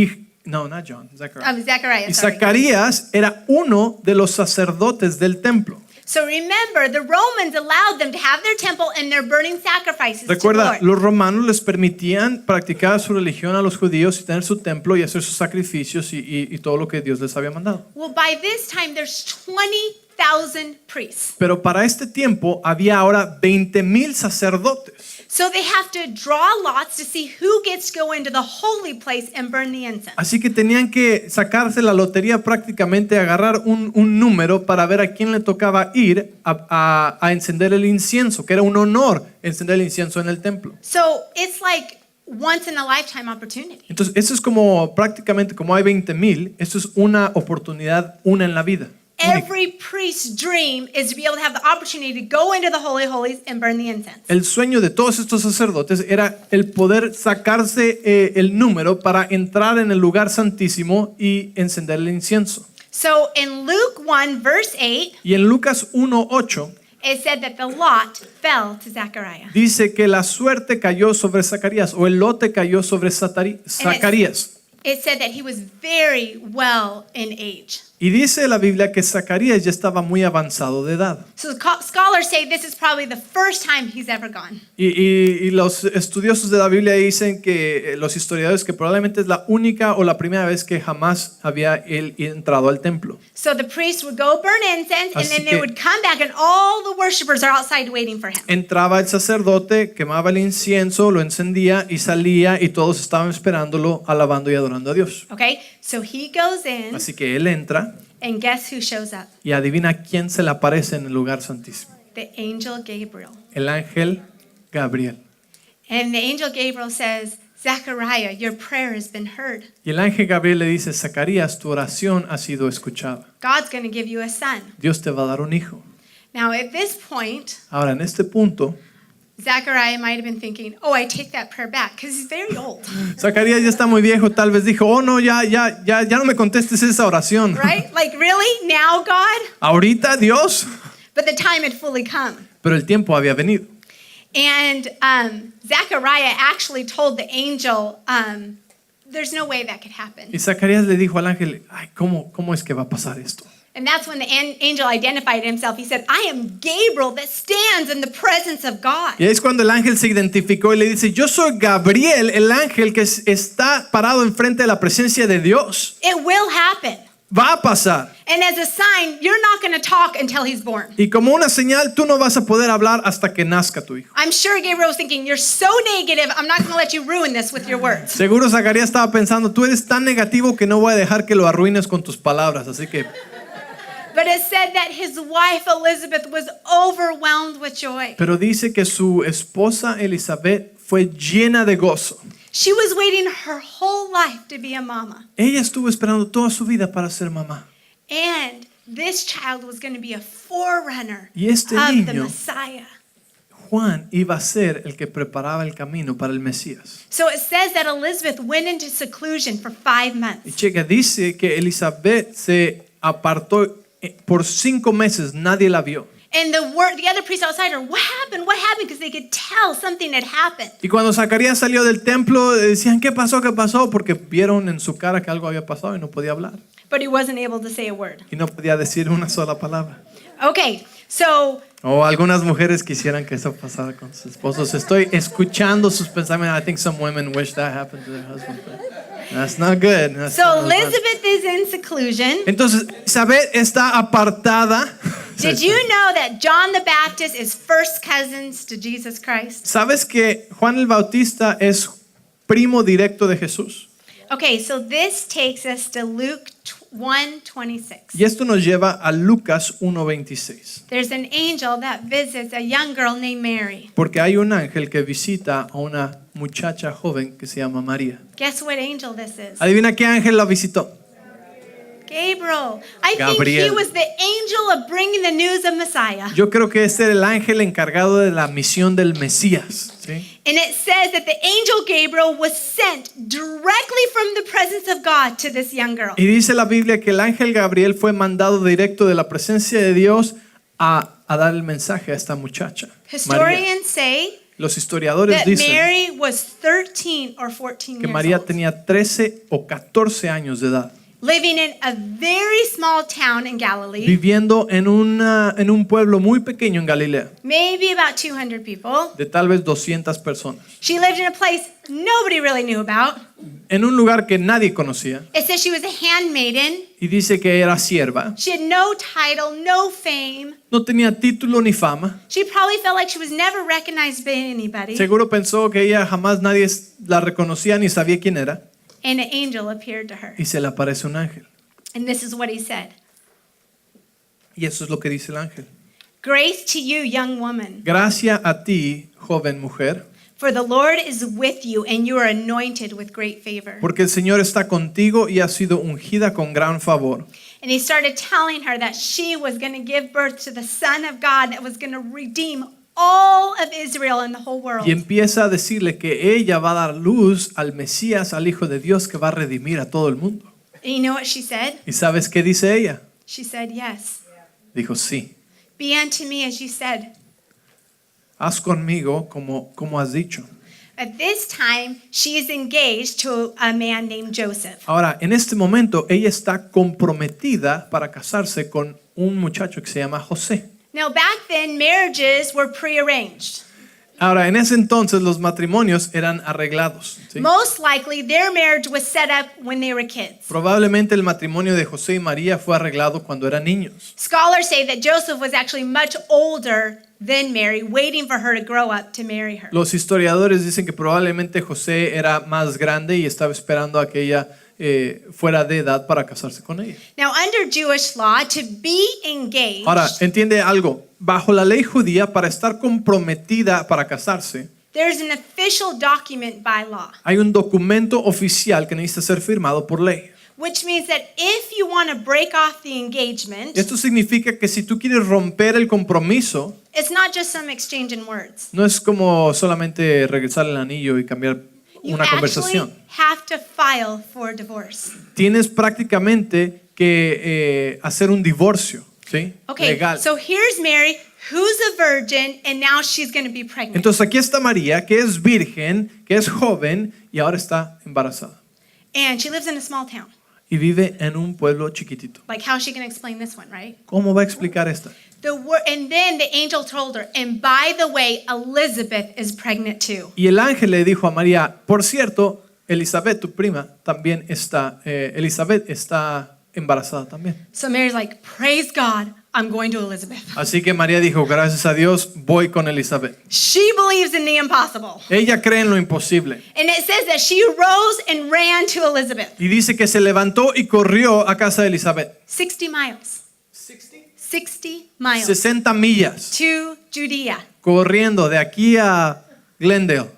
No, not John, Zacharias. Zachariah, Y sorry. Zacarías era uno de los sacerdotes del templo. So remember, the Romans allowed them to have their temple and their burning sacrifices Recuerda, to the Lord. los romanos les permitían practicar su religión a los judíos y tener su templo y hacer sus sacrificios y todo lo que Dios les había mandado. Well, by this time, there's 20,000 priests. Pero para este tiempo había ahora 20,000 sacerdotes. So they have to draw lots to see who gets to go into the holy place and burn the incense. Así que tenían que sacarse la lotería prácticamente, agarrar un número para ver a quién le tocaba ir a encender el incienso, que era un honor encender el incienso en el templo. So it's like once in a lifetime opportunity. Entonces, eso es como prácticamente como hay 20,000, eso es una oportunidad, una en la vida. Única. Every priest's dream is to be able to have the opportunity to go into the Holy of Holies and burn the incense. El sueño de todos estos sacerdotes era el poder sacarse el número para entrar en el lugar santísimo y encender el incienso. So in Luke 1, verse 8, Y en Lucas 1:8 it said that the lot fell to Zechariah. dice que la suerte cayó sobre Zacarías o el lote cayó sobre Zacarías. It said that he was very well in age. Y dice la Biblia que Zacarías ya estaba muy avanzado de edad. So scholars say this is probably the first time he's ever gone. Y los estudiosos de la Biblia dicen que los historiadores que probablemente es la única o la primera vez que jamás había él entrado al templo. So the priest would go burn incense and Así then they que- would come back and all the worshipers are outside waiting for him. Entraba el sacerdote, quemaba el incienso, lo encendía y salía y todos estaban esperándolo, alabando y adorando a Dios. Okay, so he goes in Así que él entra and guess who shows up? y adivina quién se le aparece en el lugar santísimo. The angel Gabriel. El ángel Gabriel. And the angel Gabriel says, Zechariah, your prayer has been heard. Y el ángel Gabriel le dice, Zacarías, tu oración ha sido escuchada. God's going to give you a son. Dios te va a dar un hijo. Now, at this point, Ahora, en este punto, Zechariah might have been thinking, oh, I take that prayer back because he's very old, Zacarías ya está muy viejo, tal vez dijo, oh no, ya no me contestes esa oración. right? Like, really? Now, God? Ahorita, Dios. But the time had fully come. Pero el tiempo había venido. And Zechariah actually told the angel, there's no way that could happen. Y Zacarías le dijo al ángel, ay, ¿cómo es que va a pasar esto? And that's when the angel identified himself. He said, I am Gabriel that stands in the presence of God. Y es cuando el ángel se identificó y le dice, yo soy Gabriel, el ángel que está parado enfrente de la presencia de Dios. It will happen. Va a pasar. And as a sign, you're not going to talk until he's born. Y como una señal, tú no vas a poder hablar hasta que nazca tu hijo. I'm sure Gabriel was thinking, you're so negative, I'm not going to let you ruin this with your words. Seguro Zacarías estaba pensando, tú eres tan negativo que no voy a dejar que lo arruines con tus palabras. Así que, But it said that his wife Elizabeth was overwhelmed with joy. pero dice que su esposa Elizabeth fue llena de gozo. She was waiting her whole life to be a mama. Ella estuvo esperando toda su vida para ser mamá. And this child was going to be a forerunner Y este of the niño- Messiah. Juan iba a ser el que preparaba el camino para el Mesías. So it says that Elizabeth went into seclusion for 5 Y months. checa, dice que Elizabeth se apartó por 5 meses, nadie la vio. And the other priests outside her, what happened? What happened? Because they could tell something had happened. Y cuando Zacarías salió del templo, decían, ¿qué pasó? ¿Qué pasó? Porque vieron en su cara que algo había pasado y no podía hablar. But he wasn't able to say a word. Y no podía decir una sola palabra. Okay, so O algunas mujeres quisieran que eso pasara con sus esposos. Estoy escuchando sus pensamientos. I think some women wish that happened to their husband. But that's not good. That's so not good. Elizabeth is in seclusion. Entonces, Isabel está apartada. Did you know that John the Baptist is first cousins to Jesus Christ? ¿Sabes que Juan el Bautista es primo directo de Jesús? Okay, so this takes us to Luke 1:26. Y esto nos lleva a Lucas 1:26. There's an angel that visits a young girl named Mary. Porque hay un ángel que visita a una muchacha joven que se llama María. Guess what angel this is? Adivina qué ángel la visitó. Gabriel. I think Gabriel. he was the angel of bringing the news of Messiah. Yo creo que este era el ángel encargado de la misión del Mesías. ¿Sí? And it says that the angel Gabriel was sent directly from the presence of God to this young girl. Y dice la Biblia que el ángel Gabriel fue mandado directo de la presencia de Dios a dar el mensaje a esta muchacha. María. Historians say Los historiadores that dicen Mary was 13 or 14 que years María old. tenía 13 o 14 años de edad. living in a very small town in Galilee, viviendo en un pueblo muy pequeño en Galilea, maybe about 200 people. de tal vez 200 personas, She lived in a place nobody really knew about. en un lugar que nadie conocía, It says she was a handmaiden. y dice que era sierva, She had no title, no fame. no tenía título ni fama. She probably felt like she was never recognized by anybody. Seguro pensó que ella jamás nadie la reconocía ni sabía quién era, And an angel appeared to her. y se le aparece un ángel. And this is what he said. Y eso es lo que dice el ángel. Grace to you, young woman. Gracia a ti, joven mujer, For the Lord is with you, and you are anointed with great favor. porque el Señor está contigo y ha sido ungida con gran favor. And he started telling her that she was going to give birth to the Son of God that was going to redeem all of Israel and the whole world. Y empieza a decirle que ella va a dar luz al Mesías, al Hijo de Dios, que va a redimir a todo el mundo. And you know what she said? ¿Y sabes qué dice ella? She said, yes. Dijo, sí, Be unto me as you said. haz conmigo como has dicho. At this time, she is engaged to a man named Joseph. Ahora, en este momento, ella está comprometida para casarse con un muchacho que se llama José. Now, back then, marriages were prearranged. Ahora, en ese entonces los matrimonios eran arreglados. ¿sí? Most likely, their marriage was set up when they were kids. Probablemente el matrimonio de José y María fue arreglado cuando eran niños. Scholars say that Joseph was actually much older than Mary, waiting for her to grow up to marry her. Los historiadores dicen que probablemente José era más grande y estaba esperando a que ella fuera de edad para casarse con ella. Now, under Jewish law, to be engaged, Ahora, entiende algo. Bajo la ley judía, para estar comprometida para casarse, there's an official document by law, hay un documento oficial que necesita ser firmado por ley. which means that if you want to break off the engagement, Esto significa que si tú quieres romper el compromiso, it's not just some exchange in words. no es como solamente regresar el anillo y cambiar You una actually conversación. have to file for divorce. Tienes prácticamente que hacer un divorcio, ¿sí? Okay, Legal. so here's Mary, who's a virgin, and now she's going to be pregnant. Entonces aquí está María, que es virgen, que es joven y ahora está embarazada. And she lives in a small town. Y vive en un pueblo chiquitito. Like, how's she going to explain this one, right? ¿Cómo va a explicar esta? And then the angel told her, and by the way, Elizabeth is pregnant too. Y el ángel le dijo a María, por cierto, Elizabeth, tu prima, también está, Elizabeth está embarazada también. So Mary's like, praise God, I'm going to Elizabeth. Así que María dijo, gracias a Dios, voy con Elizabeth. She believes in the impossible. Ella cree en lo imposible. And it says that she rose and ran to Elizabeth. Y dice que se levantó y corrió a casa de Elizabeth. 60 miles. 60 miles 60 millas, to Judea. corriendo de aquí a Glendale,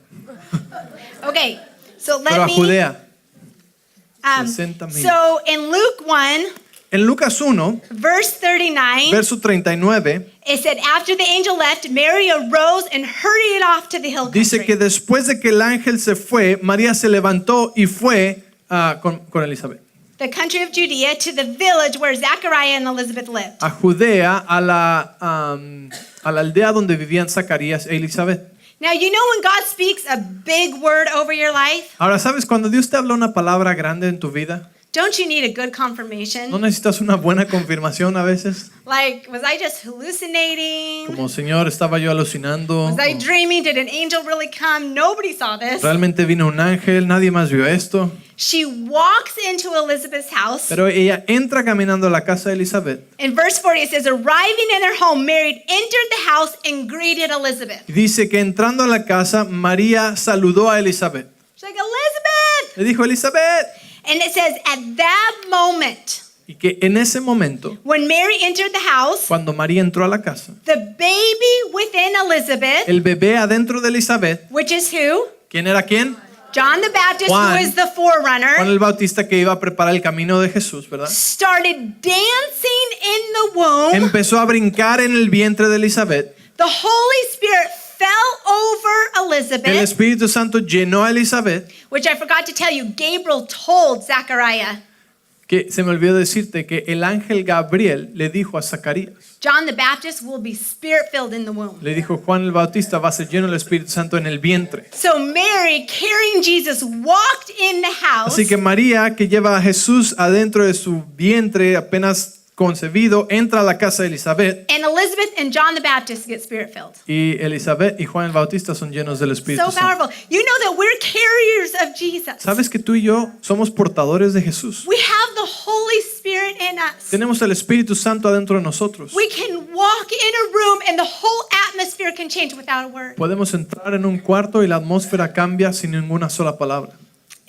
Okay, so pero let a me. Judea. 60 60 millas. So in Luke 1, En Lucas 1, verse 39, verso 39, it said, after the angel left, Mary arose and hurried off to the hill dice country. que después de que el ángel se fue, María se levantó y fue con Elizabeth The country of Judea, to the village where Zachariah and Elizabeth lived. a Judea, a la aldea donde vivían Zacarías e Elizabeth. Now, you know when God speaks a big word over your life, Ahora, ¿sabes? Cuando Dios te habla una palabra grande en tu vida, don't you need a good confirmation? ¿no necesitas una buena confirmación a veces? Like, was I just hallucinating? Como, Señor, estaba yo alucinando. Was I dreaming? Did an angel really come? Nobody saw this. Realmente vino un ángel, nadie más vio esto. She walks into Elizabeth's house. Pero ella entra caminando a la casa de Elizabeth. In verse 40, it says, arriving in their home, Mary entered the house and greeted Elizabeth. Y dice que entrando a la casa, María saludó a Elizabeth. She's like, Elizabeth! Le dijo, Elizabeth. And it says, at that moment, Y que en ese momento, when Mary entered the house, cuando María entró a la casa, the baby within Elizabeth, el bebé adentro de Elizabeth, which is who? ¿quién era quién? John the Baptist, Juan. who is the forerunner, Juan el Bautista, que iba a preparar el camino de Jesús, ¿verdad? started dancing in the womb. Empezó a brincar en el vientre de Elizabeth. The Holy Spirit fell over El Elizabeth, Espíritu Santo llenó a Elizabeth. which I forgot to tell you, Gabriel told Zachariah. Que se me olvidó decirte que el ángel Gabriel le dijo a Zacarías, John the Baptist will be spirit-filled in the womb. le dijo, Juan el Bautista va a ser lleno del Espíritu Santo en el vientre. So Mary, carrying Jesus, walked in the house. Así que María, que lleva a Jesús adentro de su vientre apenas concebido, entra a la casa de Elizabeth. And Elizabeth and John the Baptist get spirit-filled. Y Elizabeth y Juan el Bautista son llenos del Espíritu So Santo. powerful. You know that we're carriers of Jesus. ¿Sabes que tú y yo somos portadores de Jesús? We have the Holy Spirit in us. Tenemos el Espíritu Santo adentro de nosotros. We can walk in a room and the whole atmosphere can change without a word. Podemos entrar en un cuarto y la atmósfera cambia sin ninguna sola palabra.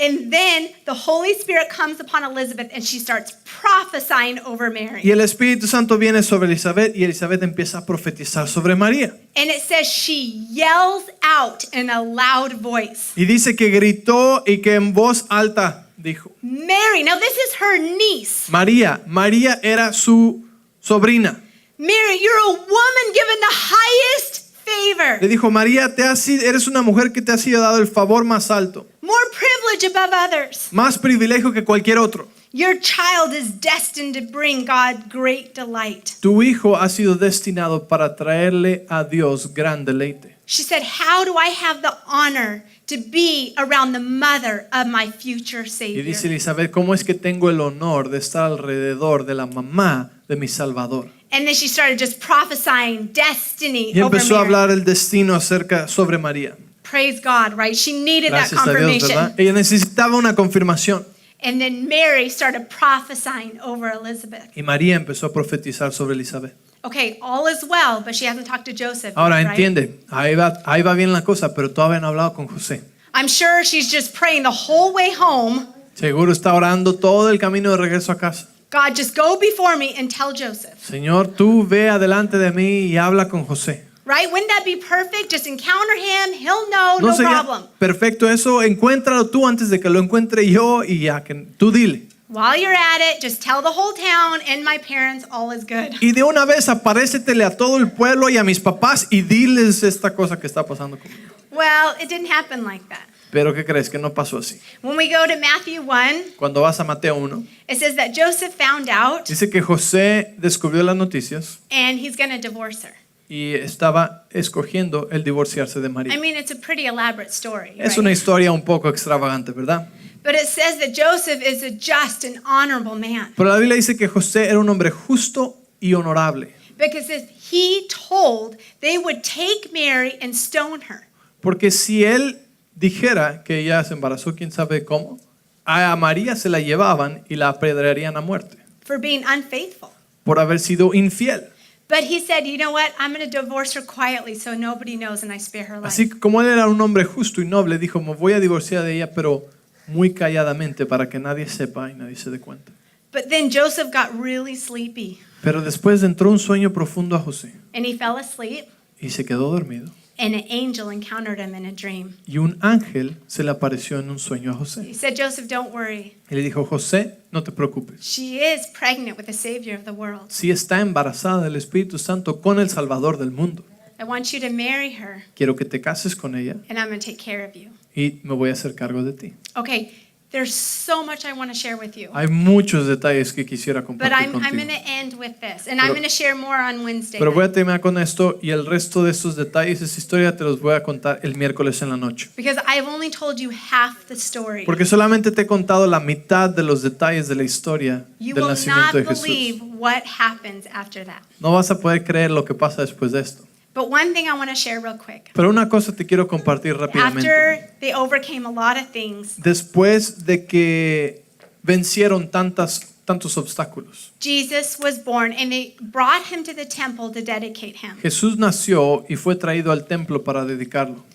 And then the Holy Spirit comes upon Elizabeth and she starts prophesying over Y Mary. el Espíritu Santo viene sobre Elizabeth y Elizabeth empieza a profetizar sobre María. And it says she yells out in a loud voice. Y dice que gritó y que en voz alta dijo, Mary, now this is her niece. María era su sobrina. Mary, you're a woman given the highest favor. Le dijo, María, eres una mujer que te ha sido dado el favor más alto, More privilege above others. más privilegio que cualquier otro. Your child is destined to bring God great delight. Tu hijo ha sido destinado para traerle a Dios gran deleite. She said, how do I have the honor to be around the mother of my future Y Savior? dice Elizabeth, ¿cómo es que tengo el honor de estar alrededor de la mamá de mi Salvador? And then she started just prophesying destiny Y over empezó a Mary. hablar el destino sobre María. Praise God, right? She needed that Gracias a Dios, confirmation. ¿verdad? Ella necesitaba una confirmación. And then Mary started prophesying over Elizabeth. Y María empezó a profetizar sobre Elizabeth. Okay, all is well, but she hasn't talked to Joseph. Ahora yet, right? entiende, ahí va bien la cosa, pero todavía no ha hablado con José. I'm sure she's just praying the whole way home. Seguro está orando todo el camino de regreso a casa. God, just go before me and tell Joseph. Señor, tú ve adelante de mí y habla con José. Right? Wouldn't that be perfect? Just encounter him. He'll know, ¿No no sería problem. perfecto eso? Encuéntralo tú antes de que lo encuentre yo y ya que tú dile. While you're at it, just tell the whole town and my parents all is good. Y de una vez aparécetele a todo el pueblo y a mis papás y diles esta cosa que está pasando conmigo. Well, it didn't happen like that. Pero ¿qué crees? Que no pasó así. When we go to Matthew 1, Cuando vas a Mateo 1, it says that Joseph found out dice que José descubrió las noticias and he's going to divorce her. y estaba escogiendo el divorciarse de I María. mean, it's a pretty elaborate story. Es right? una historia un poco extravagante, ¿verdad? But it says that Joseph is a just and honorable man Pero la Biblia dice que José era un hombre justo y honorable. because he told they would take Mary and stone her. Porque si él dijera que ella se embarazó, quién sabe cómo, a María se la llevaban y la apedrearían a muerte For being unfaithful. por haber sido infiel. But he said, you know what? I'm going to divorce her quietly so nobody knows and I spare her life. Así que como él era un hombre justo y noble, dijo, me voy a divorciar de ella, pero muy calladamente para que nadie sepa y nadie se dé cuenta. But then Joseph got really sleepy Pero después entró un sueño profundo a José and he fell asleep y se quedó dormido. and an angel encountered him in a dream. Y un ángel se le apareció en un sueño a He José. said, Joseph, don't worry. Y le dijo, José, no te preocupes. She is pregnant with the Savior of the world. Si está embarazada del Espíritu Santo con el Salvador del mundo, I want you to marry her quiero que te cases con ella and I'm going to take care of you. y me voy a hacer cargo de ti. Okay, there's so much I want to share with you. Hay muchos detalles que quisiera But compartir I'm going contigo. to end with this, and I'm going to share more on Wednesday. Pero voy night. a terminar con esto y el resto de estos detalles, esa historia, te los voy a contar el miércoles en la noche. Because I've only told you half the story. Porque solamente te he contado la mitad de los detalles de la historia You del will nacimiento de not Jesús. believe what happens after that. No vas a poder creer lo que pasa después de esto. But one thing I want to share real quick. Pero una cosa te quiero compartir rápidamente. After they overcame a lot of things, Después de que vencieron tantos obstáculos, Jesus was born and they brought him to the temple to dedicate him. Jesús nació y fue traído al templo para dedicarlo.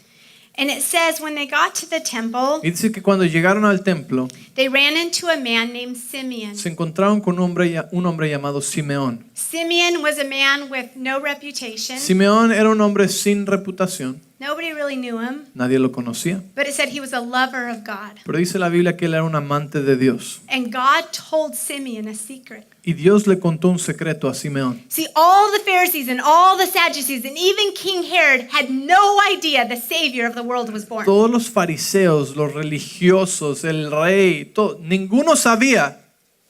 And it says when they got to the temple, Y dice que cuando llegaron al templo, they ran into a man named Simeon. se encontraron con un hombre llamado Simeón. Simeon was a man with no reputation. Simeón era un hombre sin reputación, Nobody really knew him, nadie lo conocía. but it said he was a lover of God. Pero dice la Biblia que él era un amante de Dios. And God told Simeon a secret. Y Dios le contó un secreto a Simeón. See, all the Pharisees and all the Sadducees and even King Herod had no idea the Savior of the world was born. Todos los fariseos, los religiosos, el rey, ninguno sabía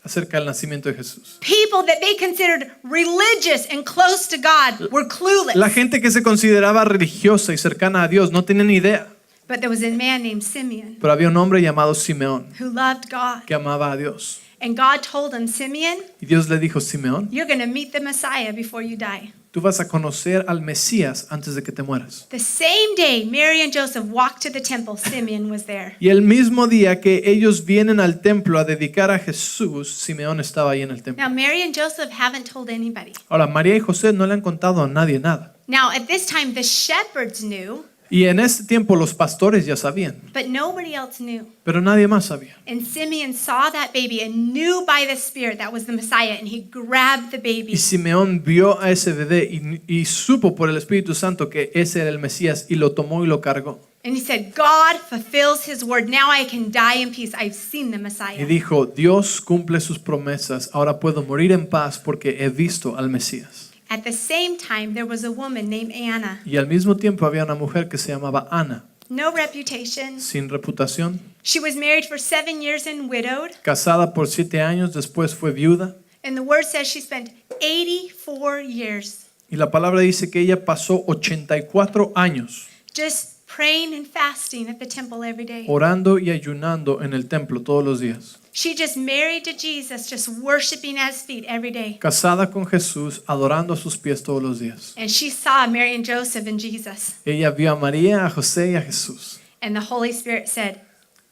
acerca del nacimiento de Jesús. People that they considered religious and close to God were clueless. La gente que se consideraba religiosa y cercana a Dios no tenía ni idea. But there was a man named Simeon Pero había un hombre llamado Simeón who loved God. que amaba a Dios. And God told him, Simeon, Y Dios le dijo, Simeón, you're going to meet the Messiah before you die. tú vas a conocer al Mesías antes de que te mueras. The same day Mary and Joseph walked to the temple, Simeon was there. Y el mismo día que ellos vienen al templo a dedicar a Jesús, Simeón estaba ahí en el templo. Now, Mary and Joseph haven't told anybody. Ahora, María y José no le han contado a nadie nada. Now, at this time, the shepherds knew, Y en este tiempo los pastores ya sabían, but nobody else knew. pero nadie más sabía. And Simeon saw that baby and knew by the Spirit that was the Messiah, and he grabbed the Y baby. Simeón vio a ese bebé y supo por el Espíritu Santo que ese era el Mesías y lo tomó y lo cargó. And he said, God fulfills his word. Now I can die in peace. I've seen the Y Messiah. dijo, Dios cumple sus promesas, ahora puedo morir en paz porque he visto al Mesías. At the same time, there was a woman named Anna. Y al mismo tiempo había una mujer que se llamaba Ana, No reputation. sin reputación, She was married for 7 years and widowed. casada por 7 años, después fue viuda. And the word says she spent 84 years Y la palabra dice que ella pasó 84 años just praying and fasting at the temple every day. orando y ayunando en el templo todos los días. She just married to Jesus, just worshiping at his feet every day. Casada con Jesús, adorando a sus pies todos los días. And she saw Mary and Joseph and Jesus. Ella vio a María, a José y a Jesús. And the Holy Spirit said,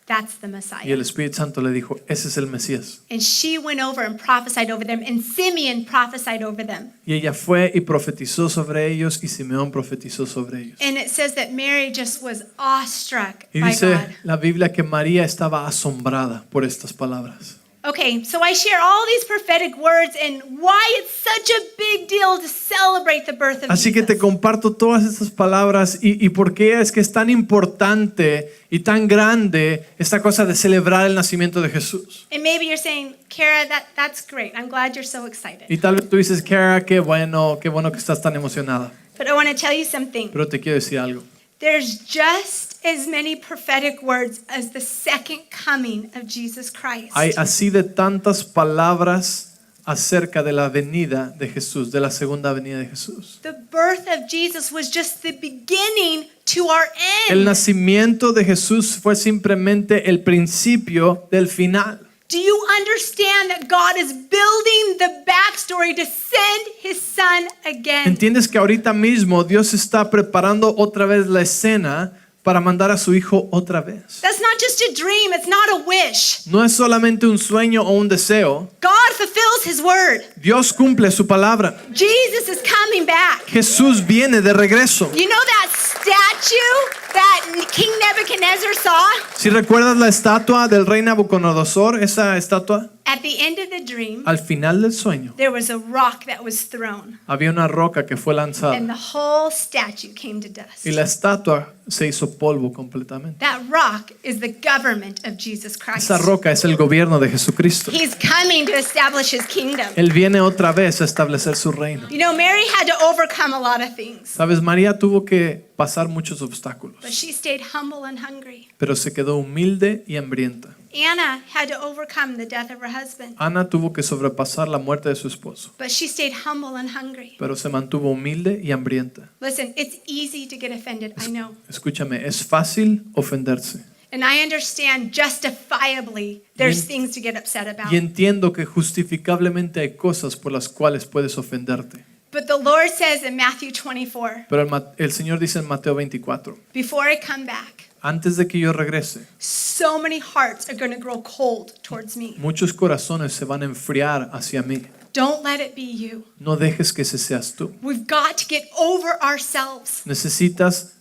that's the Y Messiah. el Espíritu Santo le dijo, ese es el Mesías. And she went over and prophesied over them, and Simeon prophesied over them. Y ella fue y profetizó sobre ellos y Simeón profetizó sobre ellos. And it says that Mary just was awestruck Y by dice God. la Biblia que María estaba asombrada por estas palabras. Okay, so I share all these prophetic words and why it's such a big deal to celebrate the birth of Así que te Jesus. comparto todas estas palabras y por qué es que es tan importante y tan grande esta cosa de celebrar el nacimiento de Jesús. And maybe you're saying, Kara, that's great. I'm glad you're so excited. Y tal vez tú dices, Kara, qué bueno que estás tan emocionada. But I want to tell you something. Pero te quiero decir algo. There's just as many prophetic words as the second coming of Jesus Christ. Hay así de tantas palabras acerca de la venida de Jesús, de la segunda venida de Jesús. The birth of Jesus was just the beginning to our El end. nacimiento de Jesús fue simplemente el principio del final. Do you understand that God is building the backstory to send his son again? ¿Entiendes que ahorita mismo Dios está preparando otra vez la escena para mandar a su hijo otra vez? That's not just a dream, it's not a wish. No es solamente un sueño o un deseo. God fulfills his word. Dios cumple su palabra. Jesus is coming back. Jesús viene de regreso. You know that statue that King Nebuchadnezzar saw? Si recuerdas la estatua del rey Nabucodonosor, esa estatua, At the end of the dream, al final del sueño there was a rock that was thrown, había una roca que fue lanzada and the whole statue came to dust. y la estatua se hizo polvo completamente. That rock is the government of Jesus Christ. Esa roca es el gobierno de Jesucristo. He's coming to establish his kingdom. Él viene otra vez a establecer su reino. You know, Mary had to overcome a lot of things, Sabes, María tuvo que pasar muchos obstáculos, but she stayed humble and hungry. pero se quedó humilde y hambrienta. Anna had to overcome the death of her husband, Ana tuvo que sobrepasar la muerte de su esposo, but she stayed humble and hungry. pero se mantuvo humilde y hambrienta. Listen, it's easy to get offended, I know. Escúchame, es fácil ofenderse. And I understand justifiably there's things to get upset about. Y entiendo que justificablemente hay cosas por las cuales puedes ofenderte. But the Lord says in Matthew 24, Pero el Señor dice en Mateo 24, before I come back, antes de que yo regrese, so many hearts are going to grow cold towards me. muchos corazones se van a enfriar hacia mí. Don't let it be you. No dejes que ese seas tú. We've got to get over ourselves. Necesitas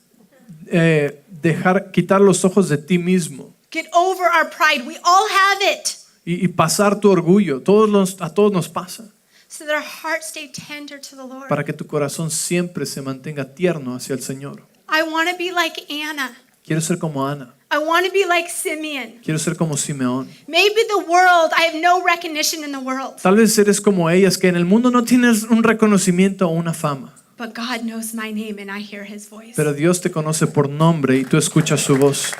quitar los ojos de ti mismo Get over our pride. We all have it. y pasar tu orgullo. A todos nos pasa. So that our hearts stay tender to the Lord. Para que tu corazón siempre se mantenga tierno hacia el Señor. I want to be like Anna. Quiero ser como Ana. I want to be like Simeon. Quiero ser como Simeón. Maybe the world, I have no recognition in the world. Tal vez eres como ellas, que en el mundo no tienes un reconocimiento o una fama. But God knows my name and I hear his voice. Pero Dios te conoce por nombre y tú escuchas su voz.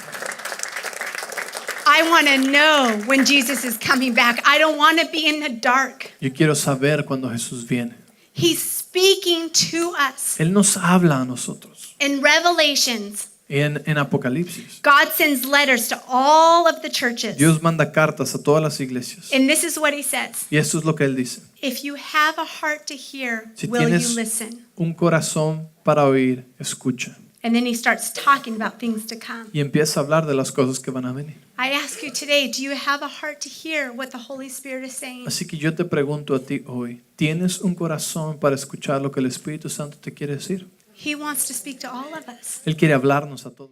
I want to know when Jesus is coming back. I don't want to be in the dark. Yo quiero saber cuando Jesús viene. He's speaking to us. Él nos habla a nosotros. In Revelations, En Apocalipsis, God sends letters to all of the churches. Dios manda cartas a todas las iglesias. And this is what he says. Y esto es lo que Él dice. If you have a heart to hear, Si will you tienes listen? un corazón para oír, escucha. And then he starts talking about things to come. Y empieza a hablar de las cosas que van a venir. I ask you today, do you have a heart to hear what the Holy Spirit is saying? Así que yo te pregunto a ti hoy, ¿tienes un corazón para escuchar lo que el Espíritu Santo te quiere decir? He wants to speak to all of us. Él quiere hablarnos a todos.